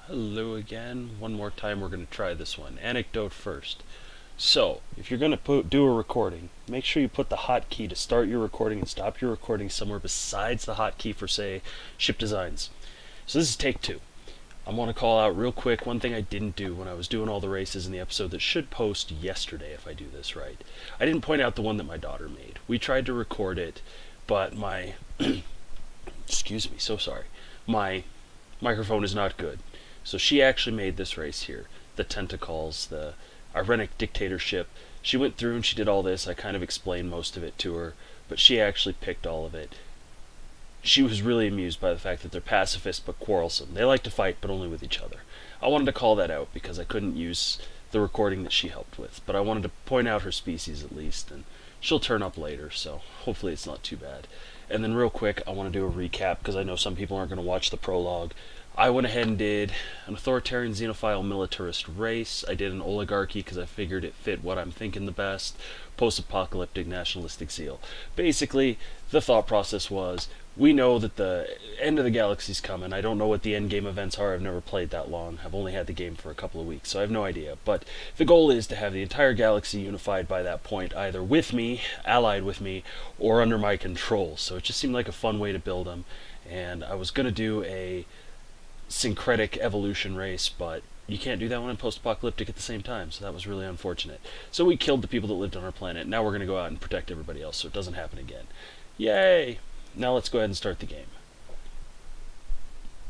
Hello again. One more time we're going to try this one. Anecdote first. So, if you're going to do a recording, make sure you put the hotkey to start your recording and stop your recording somewhere besides the hotkey for, say, ship designs. So this is take two. I want to call out real quick one thing I didn't do when I was doing all the races in the episode that should post yesterday if I do this right. I didn't point out the one that my daughter made. We tried to record it, but my... excuse me, so sorry. My microphone is not good. So she actually made this race here. The Tentacles, the Irenic Dictatorship. She went through and she did all this. I kind of explained most of it to her, but she actually picked all of it. She was really amused by the fact that they're pacifist but quarrelsome. They like to fight, but only with each other. I wanted to call that out because I couldn't use the recording that she helped with, but I wanted to point out her species at least, and she'll turn up later, so hopefully it's not too bad. And then real quick, I want to do a recap because I know some people aren't going to watch the prologue. I went ahead and did an authoritarian xenophile militarist race. I did an oligarchy because I figured it fit what I'm thinking the best. Post-apocalyptic nationalistic zeal. Basically, the thought process was, we know that the end of the galaxy's coming. I don't know what the end game events are. I've never played that long. I've only had the game for a couple of weeks, so I have no idea. But the goal is to have the entire galaxy unified by that point, either with me, allied with me, or under my control. So it just seemed like a fun way to build them. And I was going to do a syncretic evolution race, but you can't do that one in post-apocalyptic at the same time, so that was really unfortunate. So we killed the people that lived on our planet. Now we're going to go out and protect everybody else so it doesn't happen again. Yay! Now let's go ahead and start the game.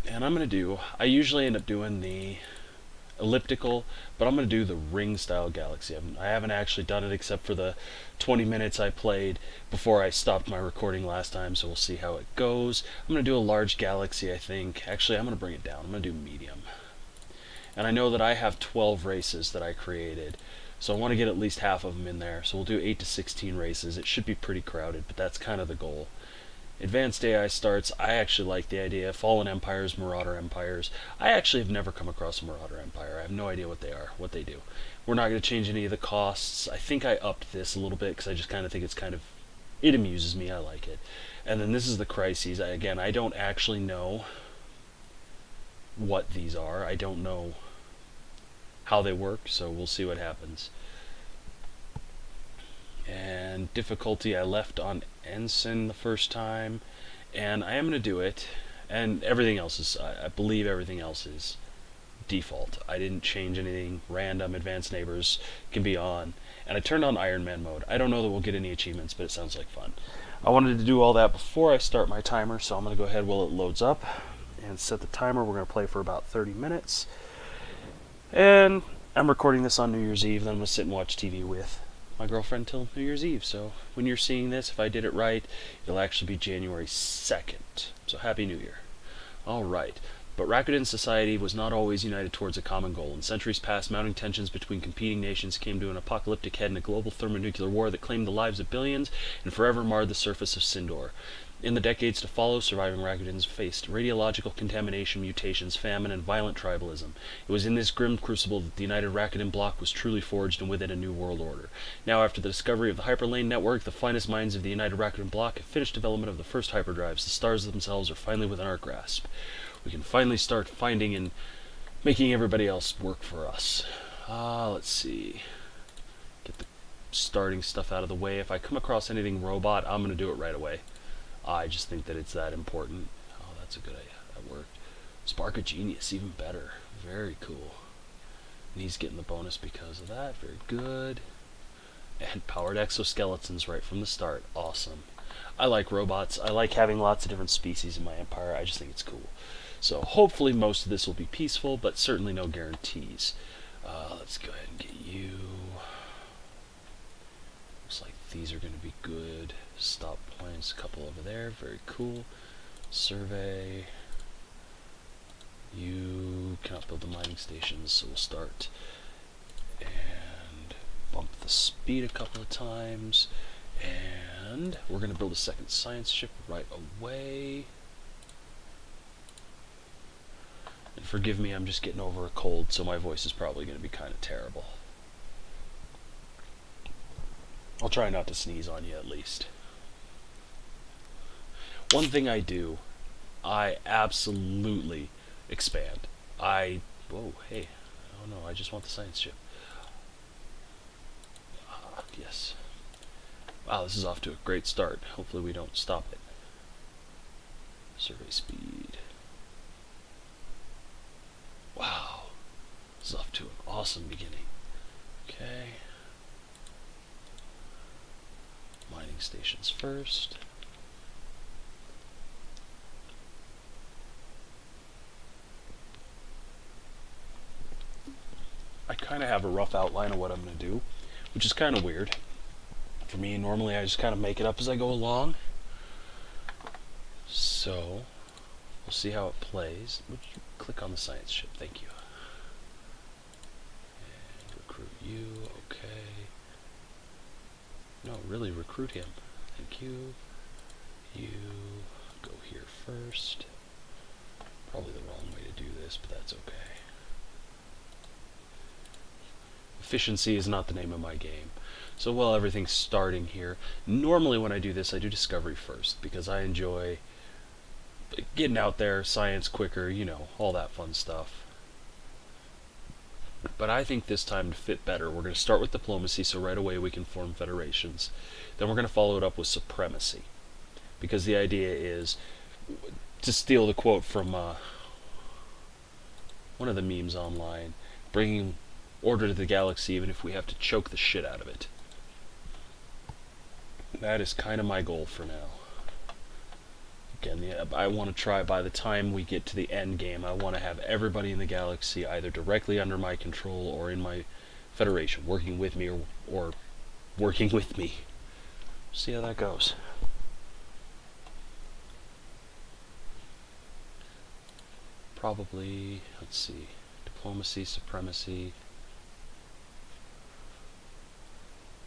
And I usually end up doing the elliptical, but I'm going to do the ring-style galaxy. I haven't actually done it except for the 20 minutes I played before I stopped my recording last time, so we'll see how it goes. I'm going to do a large galaxy, I think. Actually, I'm going to bring it down. I'm going to do medium. And I know that I have 12 races that I created, so I want to get at least half of them in there. So we'll do 8 to 16 races. It should be pretty crowded, but that's kind of the goal. Advanced AI starts. I actually like the idea. Fallen Empires, Marauder Empires. I actually have never come across a Marauder Empire. I have no idea what they are, what they do. We're not going to change any of the costs. I think I upped this a little bit because I just kind of think it amuses me. I like it. And then this is the Crises. Again, I don't actually know what these are. I don't know how they work, so we'll see what happens. And difficulty I left on Ensign the first time, and I am going to do it, and everything else is, I believe everything else is default. I didn't change anything. Random, advanced neighbors can be on, and I turned on Iron Man mode. I don't know that we'll get any achievements, but it sounds like fun. I wanted to do all that before I start my timer, so I'm going to go ahead while it loads up and set the timer. We're going to play for about 30 minutes, and I'm recording this on New Year's Eve, then I'm going to sit and watch TV with my girlfriend till New Year's Eve. So when you're seeing this, if I did it right, it'll actually be January 2nd. So Happy New Year. Alright. But Rakkudon society was not always united towards a common goal. In centuries past, mounting tensions between competing nations came to an apocalyptic head in a global thermonuclear war that claimed the lives of billions and forever marred the surface of Sindor. In the decades to follow, surviving Rakkudons faced radiological contamination, mutations, famine, and violent tribalism. It was in this grim crucible that the United Rakkudon Bloc was truly forged, and with it a new world order. Now, after the discovery of the Hyperlane Network, the finest minds of the United Rakkudon Bloc have finished development of the first hyperdrives. The stars themselves are finally within our grasp. We can finally start finding and making everybody else work for us. Let's see. Get the starting stuff out of the way. If I come across anything robot, I'm going to do it right away. I just think that it's that important. Oh, that's a good idea. That worked. Spark of Genius, even better. Very cool. And he's getting the bonus because of that. Very good. And powered exoskeletons right from the start. Awesome. I like robots. I like having lots of different species in my empire. I just think it's cool. So hopefully most of this will be peaceful, but certainly no guarantees. Let's go ahead and get you. Looks like these are going to be good. Stop points, a couple over there. Very cool. Survey. You cannot build the mining stations, so we'll start and bump the speed a couple of times. And we're going to build a second science ship right away. And forgive me, I'm just getting over a cold, so my voice is probably going to be kind of terrible. I'll try not to sneeze on you at least. One thing I do, I absolutely expand. Whoa, hey. Oh no, I just want the science ship. Yes. Wow, this is off to a great start. Hopefully we don't stop it. Survey speed. Wow. This is off to an awesome beginning. Okay. Mining stations first. I kind of have a rough outline of what I'm going to do, which is kind of weird. For me, normally I just kind of make it up as I go along. So, we'll see how it plays. Would you click on the science ship? Thank you. And recruit you. Okay. No, really, recruit him. Thank you. You go here first. Probably the wrong way to do this, but that's okay. Efficiency is not the name of my game. So while everything's starting here, normally when I do this, I do discovery first, because I enjoy getting out there, science quicker, you know, all that fun stuff. But I think this time to fit better, we're going to start with diplomacy, so right away we can form federations. Then we're going to follow it up with supremacy, because the idea is, to steal the quote from one of the memes online, bringing order to the galaxy even if we have to choke the shit out of it. That is kind of my goal for now. Again, I want to try, by the time we get to the end game, I want to have everybody in the galaxy either directly under my control or in my federation, working with me or working with me. See how that goes. Probably, let's see, diplomacy, supremacy.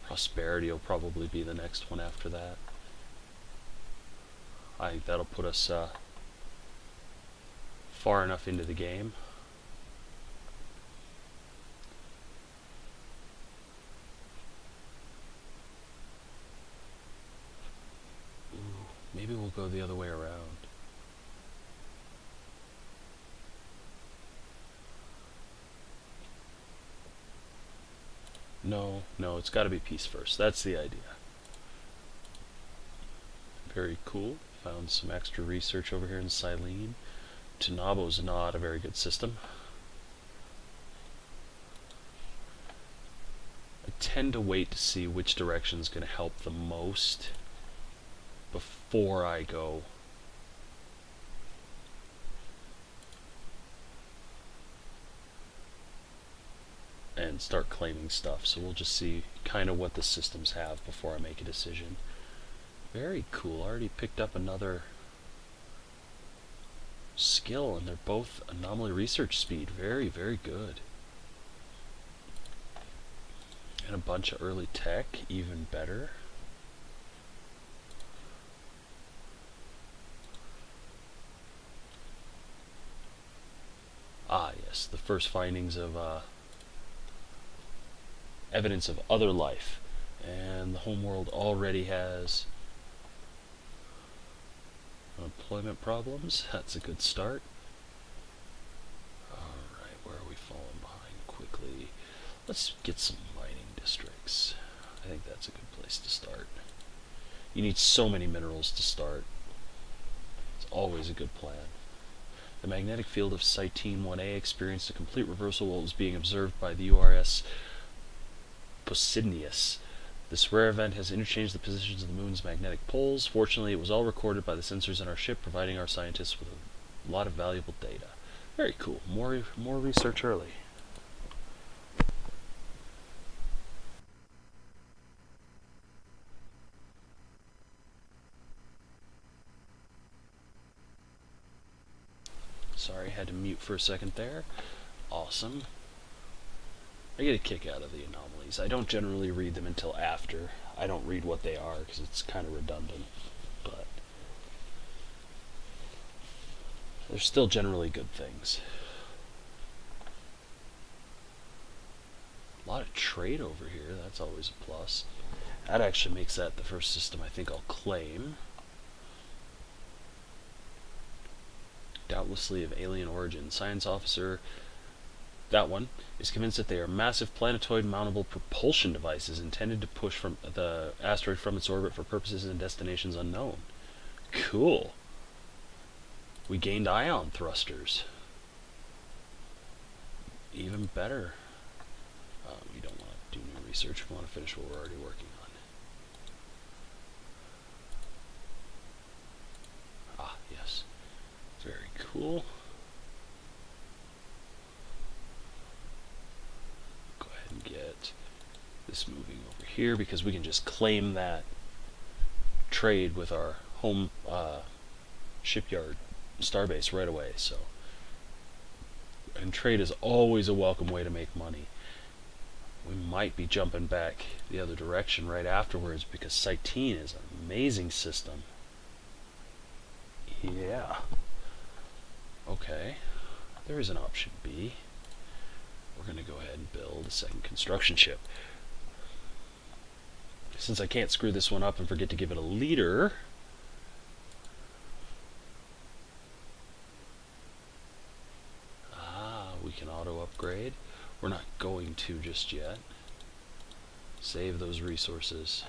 Prosperity will probably be the next one after that. I think that'll put us far enough into the game. Ooh, maybe we'll go the other way around. No, it's got to be peace first. That's the idea. Very cool. Found some extra research over here in Silene. Tanabo's not a very good system. I tend to wait to see which direction is going to help the most before I go. And start claiming stuff. So we'll just see kind of what the systems have before I make a decision. Very cool. I already picked up another skill, and they're both anomaly research speed. Very, very good. And a bunch of early tech, even better. Ah, yes, the first findings of evidence of other life, and the homeworld already has unemployment problems. That's a good start. Alright, where are we falling behind quickly? Let's get some mining districts. I think that's a good place to start. You need so many minerals to start. It's always a good plan. The magnetic field of Cytene 1A experienced a complete reversal while it was being observed by the URS Posidnius. This rare event has interchanged the positions of the moon's magnetic poles. Fortunately, it was all recorded by the sensors in our ship, providing our scientists with a lot of valuable data. Very cool. More research early. Sorry, had to mute for a second there. Awesome. I get a kick out of the anomalies. I don't generally read them until after. I don't read what they are because it's kind of redundant, but they're still generally good things. A lot of trade over here. That's always a plus. That actually makes that the first system I think I'll claim. doubtlessly of alien origin. Science officer, that one, is convinced that they are massive planetoid mountable propulsion devices intended to push from the asteroid from its orbit for purposes and destinations unknown. Cool. We gained ion thrusters. Even better. We don't want to do new research. We want to finish what we're already working on. Ah, yes. Very cool. Go ahead and get this moving over here because we can just claim that trade with our home shipyard starbase right away. So, and trade is always a welcome way to make money. We might be jumping back the other direction right afterwards because Cytine is an amazing system. Yeah. Okay. There is an option B. We're going to go ahead and build a second construction ship. Since I can't screw this one up and forget to give it a leader, we can auto upgrade. We're not going to just yet. Save those resources.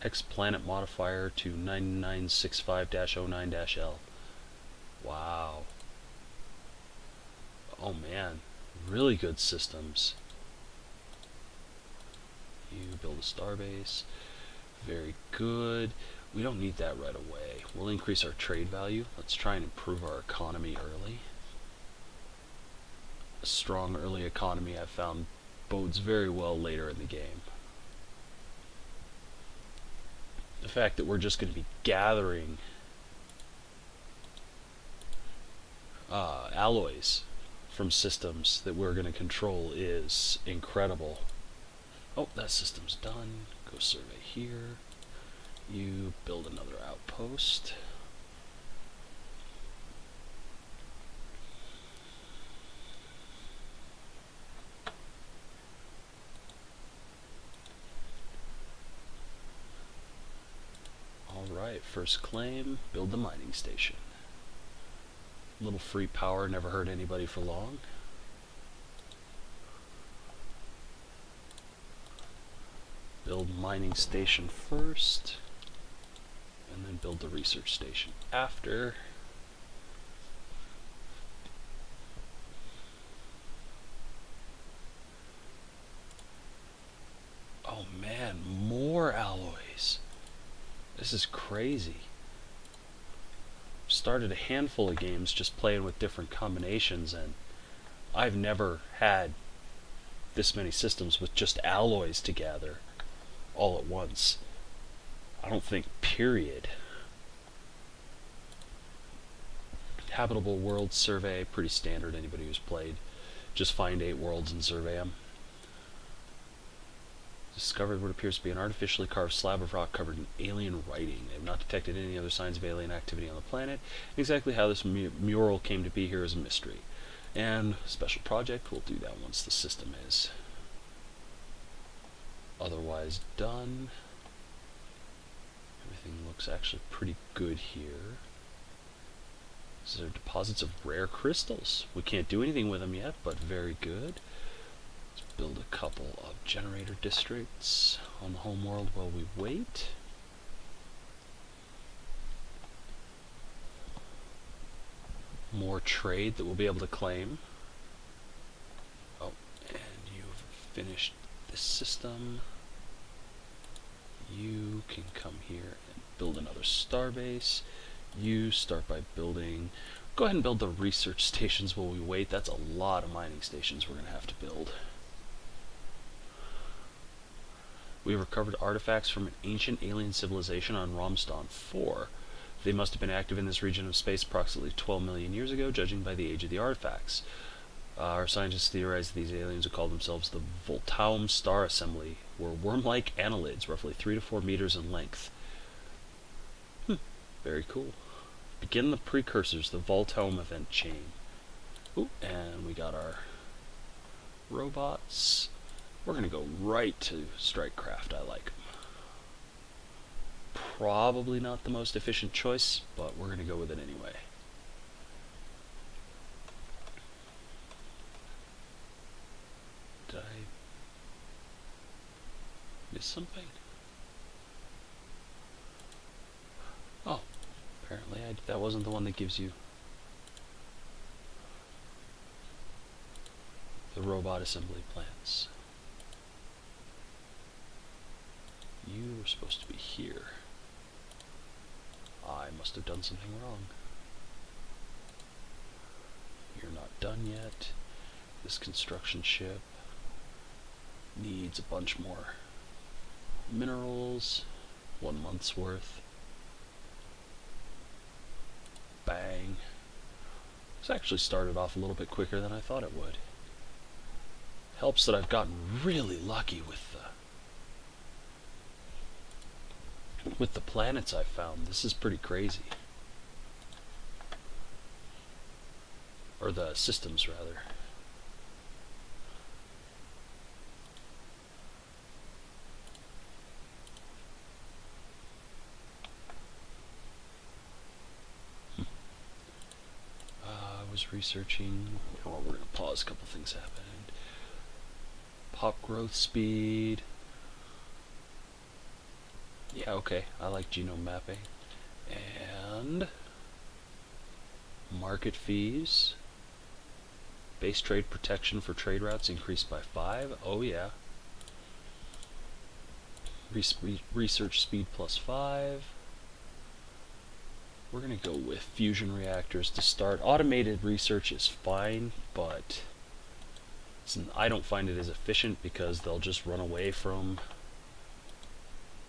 X planet modifier to 9965-09-L. Wow. Oh man, really good systems. You build a starbase. Very good. We don't need that right away. We'll increase our trade value. Let's try and improve our economy early. A strong early economy, I've found, bodes very well later in the game. The fact that we're just going to be gathering alloys from systems that we're going to control is incredible. Oh, that system's done. Go survey here. You build another outpost. Alright, first claim, build the mining station. A little free power never hurt anybody for long. Build mining station first, and then build the research station after. Oh man, more alloys. This is crazy. Started a handful of games just playing with different combinations, and I've never had this many systems with just alloys to gather all at once. I don't think, period. Habitable world survey, pretty standard, anybody who's played. Just find 8 worlds and survey them. Discovered what appears to be an artificially carved slab of rock covered in alien writing. They have not detected any other signs of alien activity on the planet. Exactly how this mural came to be here is a mystery. And special project, we'll do that once the system is otherwise done. Everything looks actually pretty good here. These are deposits of rare crystals. We can't do anything with them yet, but very good. Let's build a couple of generator districts on the home world while we wait. More trade that we'll be able to claim. Oh, and you've finished this system. You can come here and build another starbase. You start by building. Go ahead and build the research stations while we wait. That's a lot of mining stations we're going to have to build. We have recovered artifacts from an ancient alien civilization on Romston 4. They must have been active in this region of space approximately 12 million years ago, judging by the age of the artifacts. Our scientists theorize that these aliens who call themselves the Voltaum Star Assembly were worm-like annelids, roughly 3 to 4 meters in length. Very cool. Begin the precursors, the Voltaum event chain. Ooh, and we got our robots. We're going to go right to strike craft. I like them. Probably not the most efficient choice, but we're going to go with it anyway. Did I miss something? Oh, apparently that wasn't the one that gives you the robot assembly plans. You were supposed to be here. I must have done something wrong. You're not done yet. This construction ship needs a bunch more minerals. 1 month's worth. Bang. This actually started off a little bit quicker than I thought it would. Helps that I've gotten really lucky with the planets I've found. This is pretty crazy. Or the systems, rather. I was researching. You know what, we're going to pause. A couple things happened. Pop growth speed. Yeah, okay. I like genome mapping. And market fees. Base trade protection for trade routes increased by 5. Oh yeah. Research speed plus 5. We're going to go with fusion reactors to start. Automated research is fine, but I don't find it as efficient because they'll just run away from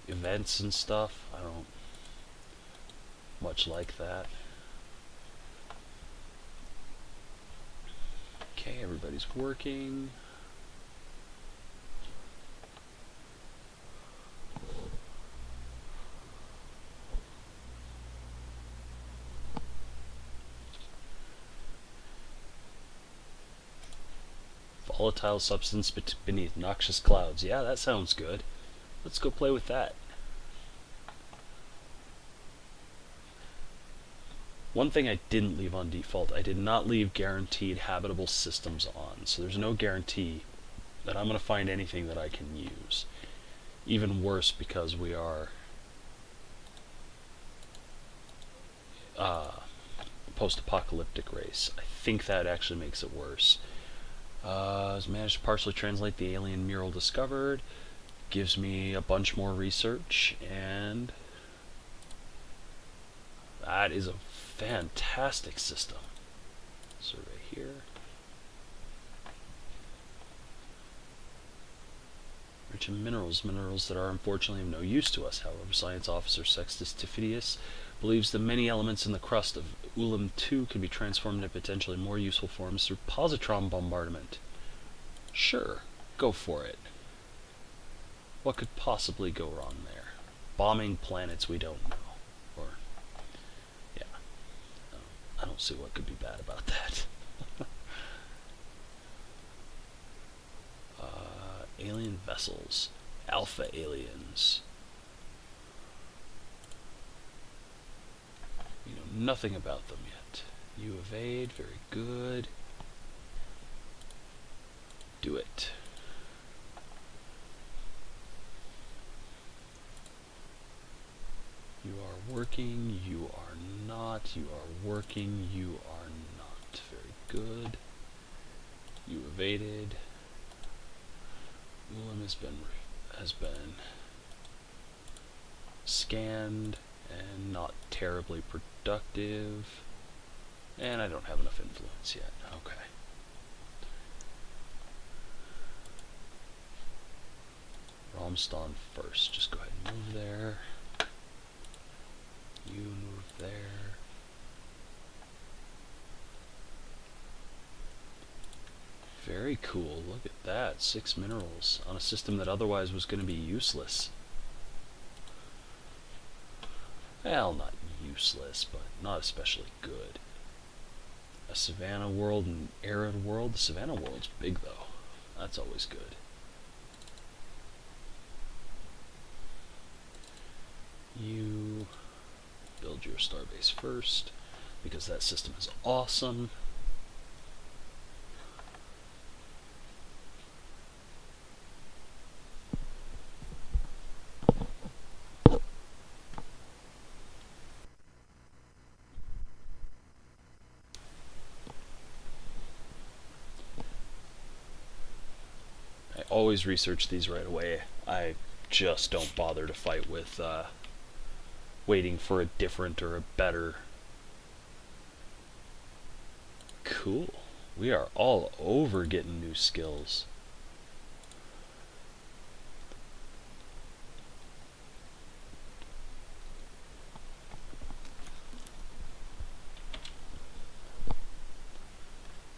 events and stuff. I don't much like that. Okay, everybody's working. Volatile substance beneath noxious clouds. Yeah, that sounds good. Let's go play with that. One thing I didn't leave on default, I did not leave guaranteed habitable systems on, so there's no guarantee that I'm going to find anything that I can use. Even worse, because we are post-apocalyptic race. I think that actually makes it worse. Has managed to partially translate the alien mural discovered. Gives me a bunch more research, and that is a fantastic system. Survey here. Rich in minerals that are unfortunately of no use to us. However, Science Officer Sextus Tifidius believes that many elements in the crust of Ulam 2 can be transformed into potentially more useful forms through positron bombardment. Sure, go for it. What could possibly go wrong there? Bombing planets we don't know. Or, yeah. I don't see what could be bad about that. Alien vessels. Alpha aliens. We know nothing about them yet. You evade, very good. Do it. You are working, you are not, you are working, you are not. Very good. You evaded. Ulam has been scanned and not terribly productive. And I don't have enough influence yet. Okay. Romston first. Just go ahead and move there. You move there. Very cool. Look at that. 6 minerals on a system that otherwise was going to be useless. Well, not useless, but not especially good. A savanna world and arid world. The savanna world's big, though. That's always good. You build your starbase first, because that system is awesome. I always research these right away. I just don't bother to fight with waiting for a different or a better. Cool. We are all over getting new skills.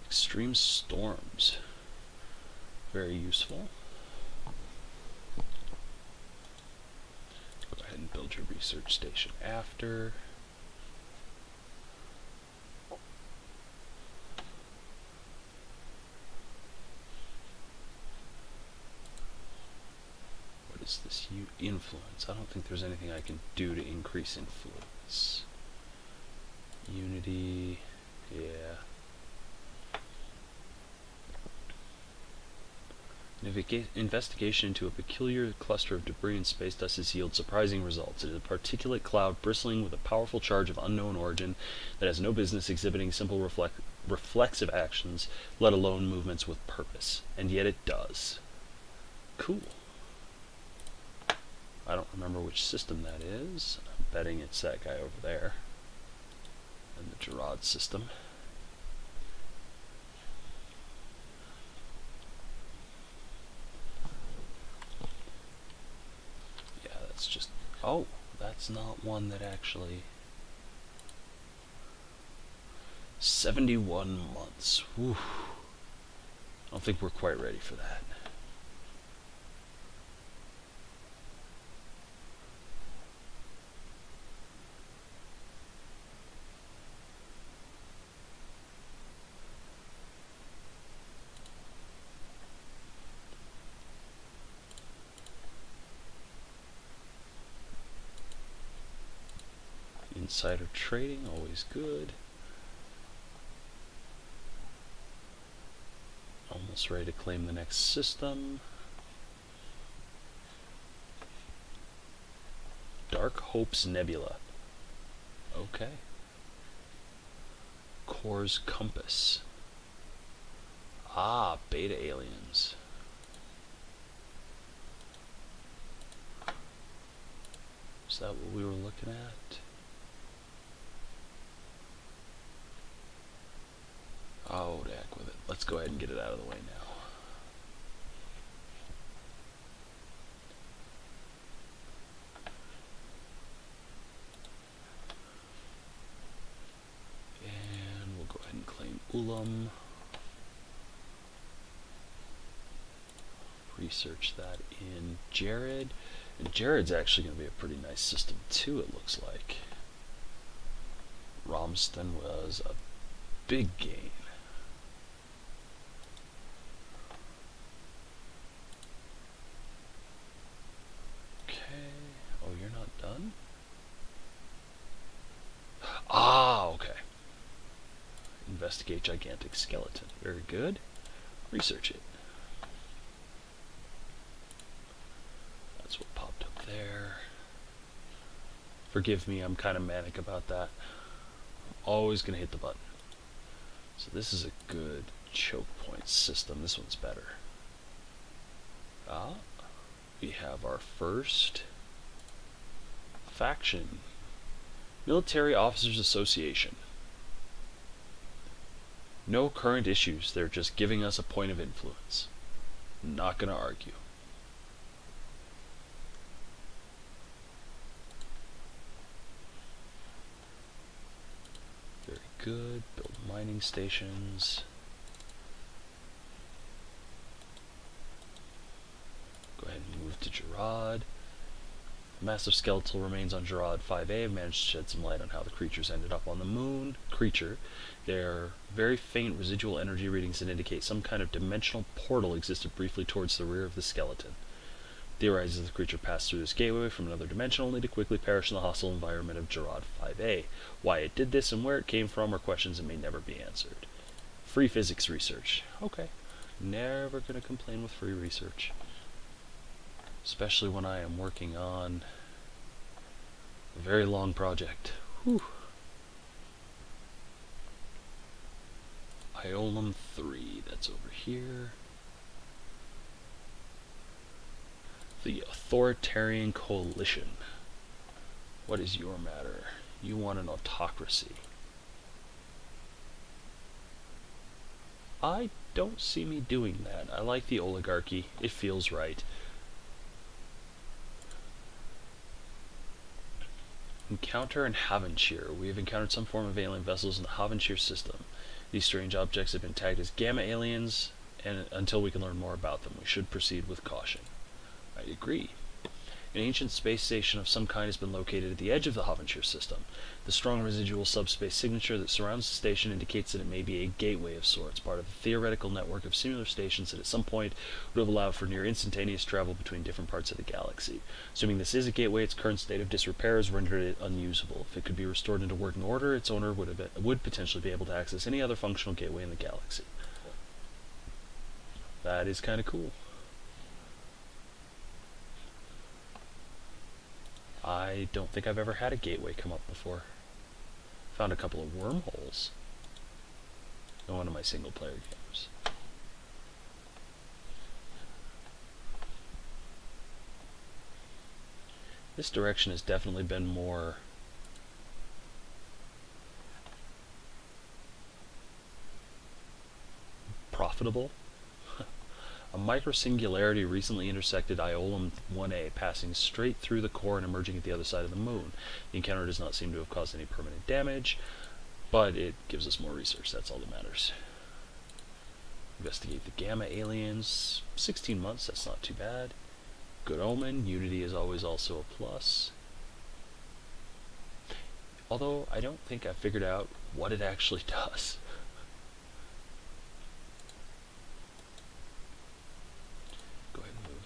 Extreme storms. Very useful. Go ahead and build your research station after. What is this? Influence. I don't think there's anything I can do to increase influence. Unity. Yeah. Investigation into a peculiar cluster of debris and space dust has yielded surprising results. It is a particulate cloud bristling with a powerful charge of unknown origin that has no business exhibiting simple reflexive actions, let alone movements with purpose. And yet it does. Cool. I don't remember which system that is. I'm betting it's that guy over there. And the Gerard system. Just, oh, that's not one that actually 71 months. Whew. I don't think we're quite ready for that. Insider trading, always good. Almost ready to claim the next system. Dark Hope's Nebula. Okay. Core's Compass. Ah, beta aliens. Is that what we were looking at? Oh, to heck with it. Let's go ahead and get it out of the way now. And we'll go ahead and claim Ulam. Research that in Jared. And Jared's actually going to be a pretty nice system too, it looks like. Romston was a big gain. Oh, you're not done? Ah, okay. Investigate gigantic skeleton. Very good. Research it. That's what popped up there. Forgive me, I'm kind of manic about that. Always gonna hit the button. So this is a good choke point system. This one's better. Ah. We have our first faction, Military Officers Association. No current issues, they're just giving us a point of influence. Not gonna argue. Very good, build mining stations. Go ahead and move to Gerard. Massive skeletal remains on Gerard 5A have managed to shed some light on how the creatures ended up on the moon. Their very faint residual energy readings that indicate some kind of dimensional portal existed briefly towards the rear of the skeleton. Theorizes the creature passed through this gateway from another dimension only to quickly perish in the hostile environment of Gerard 5A. Why it did this and where it came from are questions that may never be answered. Free physics research. Okay. Never gonna complain with free research. Especially when I am working on a very long project. Whew. Iolum 3, that's over here. The Authoritarian Coalition. What is your matter? You want an autocracy. I don't see me doing that. I like the oligarchy. It feels right. Encounter in Havenshire. We have encountered some form of alien vessels in the Havenshire system. These strange objects have been tagged as gamma aliens, and until we can learn more about them, we should proceed with caution. I agree. An ancient space station of some kind has been located at the edge of the Havenshire system. The strong residual subspace signature that surrounds the station indicates that it may be a gateway of sorts, part of a theoretical network of similar stations that at some point would have allowed for near instantaneous travel between different parts of the galaxy. Assuming this is a gateway, its current state of disrepair has rendered it unusable. If it could be restored into working order, its owner would potentially be able to access any other functional gateway in the galaxy. That is kind of cool. I don't think I've ever had a gateway come up before. Found a couple of wormholes in one of my single-player games. This direction has definitely been more profitable. A microsingularity recently intersected Iolum 1A, passing straight through the core and emerging at the other side of the moon. The encounter does not seem to have caused any permanent damage, but it gives us more research. That's all that matters. Investigate the gamma aliens. 16 months, that's not too bad. Good omen. Unity is always also a plus. Although, I don't think I figured out what it actually does.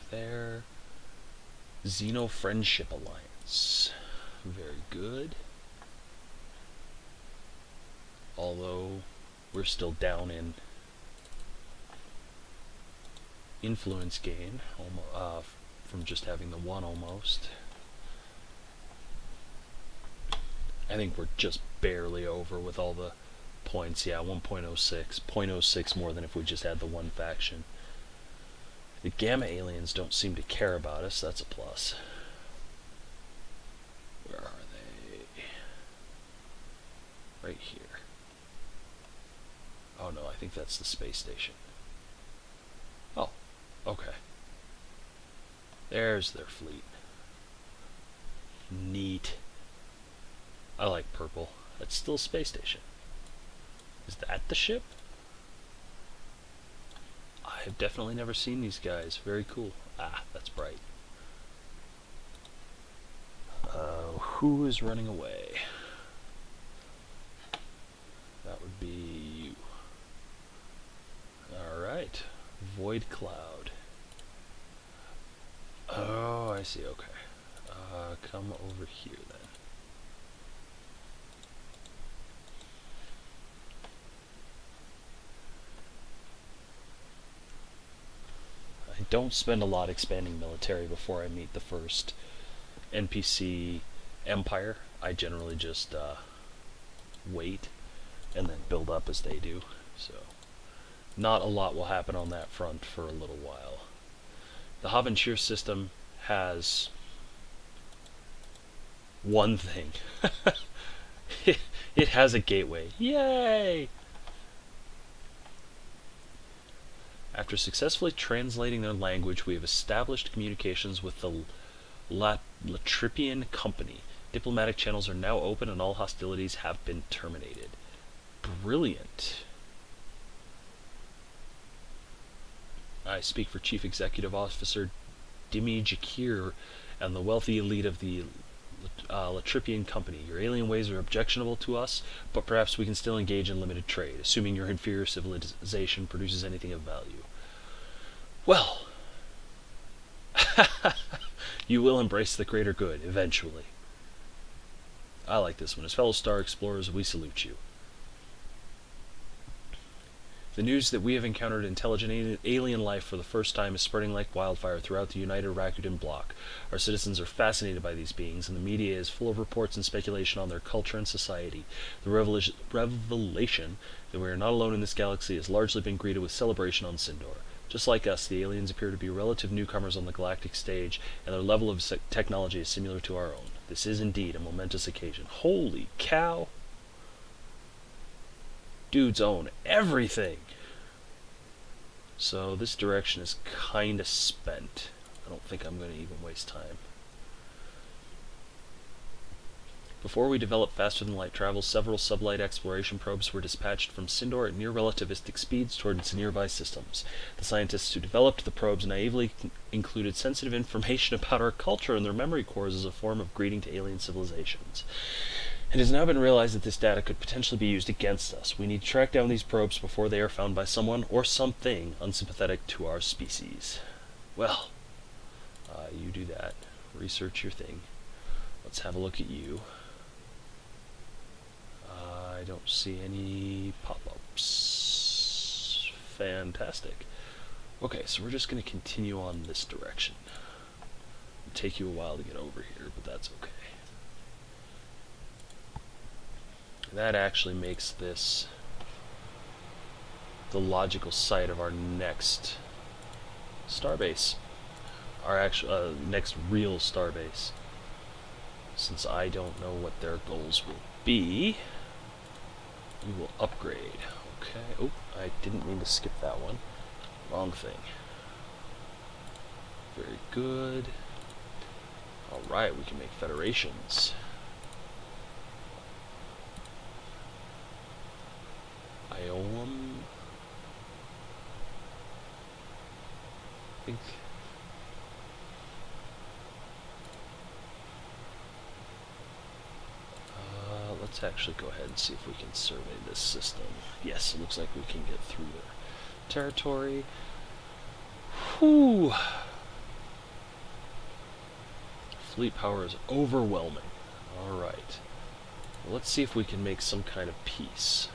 There. Xeno Friendship Alliance. Very good. Although we're still down in influence gain from just having the one almost. I think we're just barely over with all the points. Yeah, 1.06. 0.06 more than if we just had the one faction. The gamma aliens don't seem to care about us. That's a plus. Where are they? Right here. Oh no, I think that's the space station. Oh, okay. There's their fleet. Neat. I like purple. That's still a space station. Is that the ship? I've definitely never seen these guys. Very cool. Ah, that's bright. Who is running away? That would be you. Alright. Void Cloud. Oh, I see. Okay. Come over here then. I don't spend a lot expanding military before I meet the first NPC empire. I generally just wait and then build up as they do. So not a lot will happen on that front for a little while. The Havenshire system has one thing. It has a gateway. Yay! After successfully translating their language, we have established communications with the Latripian Company. Diplomatic channels are now open and all hostilities have been terminated. Brilliant. I speak for Chief Executive Officer Dimi Jakir and the wealthy elite of the Latripian Company. Your alien ways are objectionable to us, but perhaps we can still engage in limited trade, assuming your inferior civilization produces anything of value. Well, You will embrace the greater good, eventually. I like this one. As fellow star explorers, we salute you. The news that we have encountered intelligent alien life for the first time is spreading like wildfire throughout the United Rakkudon Bloc. Our citizens are fascinated by these beings, and the media is full of reports and speculation on their culture and society. The revelation that we are not alone in this galaxy has largely been greeted with celebration on Sindor. Just like us, the aliens appear to be relative newcomers on the galactic stage, and their level of technology is similar to our own. This is indeed a momentous occasion. Holy cow! Dudes own everything! So this direction is kinda spent. I don't think I'm going to even waste time. Before we developed faster-than-light travel, several sublight exploration probes were dispatched from Sindor at near-relativistic speeds towards nearby systems. The scientists who developed the probes naively included sensitive information about our culture in their memory cores as a form of greeting to alien civilizations. It has now been realized that this data could potentially be used against us. We need to track down these probes before they are found by someone or something unsympathetic to our species. Well, you do that. Research your thing. Let's have a look at you. I don't see any pop-ups. Fantastic. Okay, so we're just going to continue on this direction. It'll take you a while to get over here, but that's okay. That actually makes this the logical site of our next starbase. Our actual next real starbase. Since I don't know what their goals will be, we will upgrade. Okay. Oh, I didn't mean to skip that one. Wrong thing. Very good. Alright, we can make federations. Ioam. I think. Let's actually go ahead and see if we can survey this system. Yes, it looks like we can get through their territory. Whew. Fleet power is overwhelming. Alright. Well, let's see if we can make some kind of peace.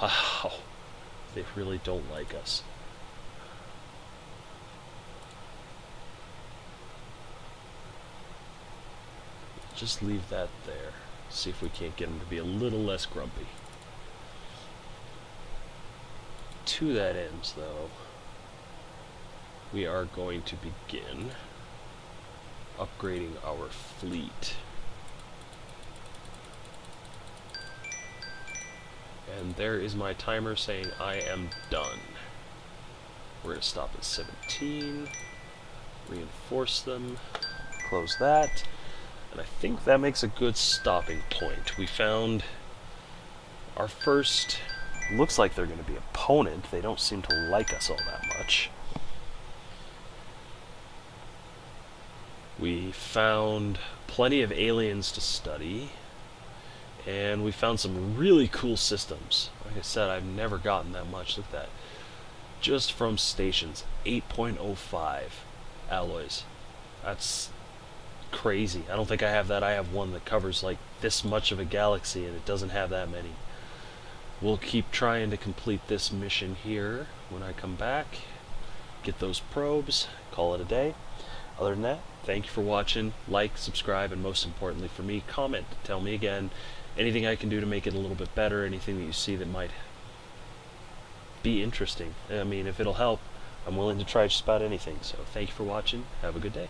Wow. They really don't like us. Just leave that there. See if we can't get them to be a little less grumpy. To that end, though, we are going to begin upgrading our fleet. And there is my timer saying I am done. We're going to stop at 17. Reinforce them. Close that. And I think that makes a good stopping point. We found our first... Looks like they're going to be opponent. They don't seem to like us all that much. We found plenty of aliens to study. And we found some really cool systems. Like I said, I've never gotten that much. Look at that. Just from stations. 8.05 alloys. That's crazy. I don't think I have that. I have one that covers like this much of a galaxy, and it doesn't have that many. We'll keep trying to complete this mission here when I come back. Get those probes. Call it a day. Other than that, thank you for watching. Like, subscribe, and most importantly for me, comment. Tell me again anything I can do to make it a little bit better, anything that you see that might be interesting. I mean, if it'll help, I'm willing to try just about anything. So thank you for watching. Have a good day.